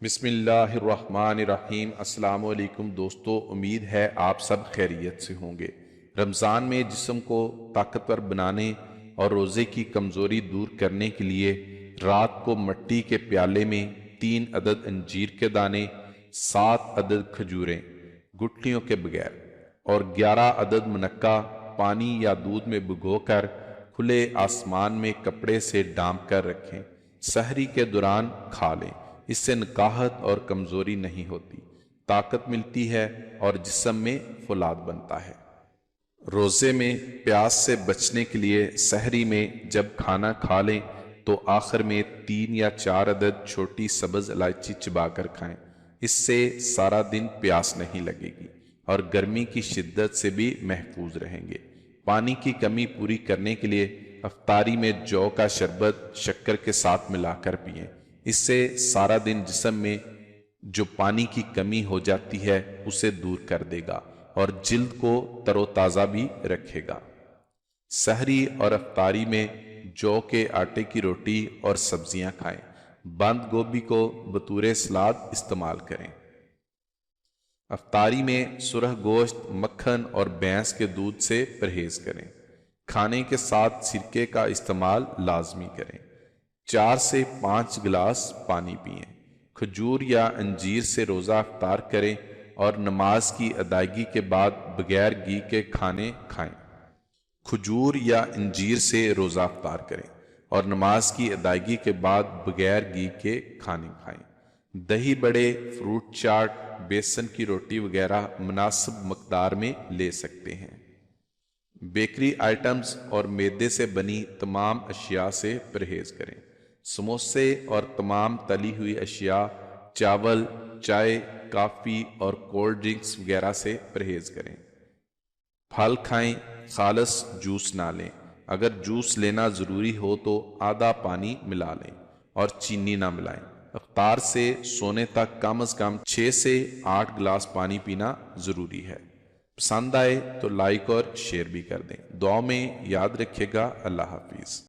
بسم اللہ الرحمن الرحیم۔ السلام علیکم دوستو، امید ہے آپ سب خیریت سے ہوں گے۔ رمضان میں جسم کو طاقتور بنانے اور روزے کی کمزوری دور کرنے کے لیے رات کو مٹی کے پیالے میں 3 عدد انجیر کے دانے، 7 عدد کھجوریں گٹھلیوں کے بغیر اور 11 عدد منقع پانی یا دودھ میں بھگو کر کھلے آسمان میں کپڑے سے ڈانپ کر رکھیں۔ سحری کے دوران کھا لیں۔ اس سے نکاہت اور کمزوری نہیں ہوتی، طاقت ملتی ہے اور جسم میں فولاد بنتا ہے۔ روزے میں پیاس سے بچنے کے لیے سحری میں جب کھانا کھا لیں تو آخر میں 3 یا 4 عدد چھوٹی سبز الائچی چبا کر کھائیں۔ اس سے سارا دن پیاس نہیں لگے گی اور گرمی کی شدت سے بھی محفوظ رہیں گے۔ پانی کی کمی پوری کرنے کے لیے افطاری میں جو کا شربت شکر کے ساتھ ملا کر پئیں۔ اس سے سارا دن جسم میں جو پانی کی کمی ہو جاتی ہے اسے دور کر دے گا اور جلد کو تر و تازہ بھی رکھے گا۔ سحری اور افطاری میں جو کے آٹے کی روٹی اور سبزیاں کھائیں۔ بند گوبھی کو بطور سلاد استعمال کریں۔ افطاری میں سرخ گوشت، مکھن اور بھینس کے دودھ سے پرہیز کریں۔ کھانے کے ساتھ سرکے کا استعمال لازمی کریں۔ 4 سے 5 گلاس پانی پئیں۔ کھجور یا انجیر سے روزہ افطار کریں اور نماز کی ادائیگی کے بعد بغیر گھی کے کھانے کھائیں۔ کھجور یا انجیر سے روزہ افطار کریں اور نماز کی ادائیگی کے بعد بغیر گھی کے کھانے کھائیں۔ دہی بڑے، فروٹ چاٹ، بیسن کی روٹی وغیرہ مناسب مقدار میں لے سکتے ہیں۔ بیکری آئٹمز اور میدے سے بنی تمام اشیاء سے پرہیز کریں۔ سموسے اور تمام تلی ہوئی اشیاء، چاول، چائے، کافی اور کولڈ ڈرنکس وغیرہ سے پرہیز کریں۔ پھل کھائیں، خالص جوس نہ لیں۔ اگر جوس لینا ضروری ہو تو آدھا پانی ملا لیں اور چینی نہ ملائیں۔ افطار سے سونے تک کم از کم 6 سے 8 گلاس پانی پینا ضروری ہے۔ پسند آئے تو لائک اور شیئر بھی کر دیں۔ دعا میں یاد رکھے گا۔ اللہ حافظ۔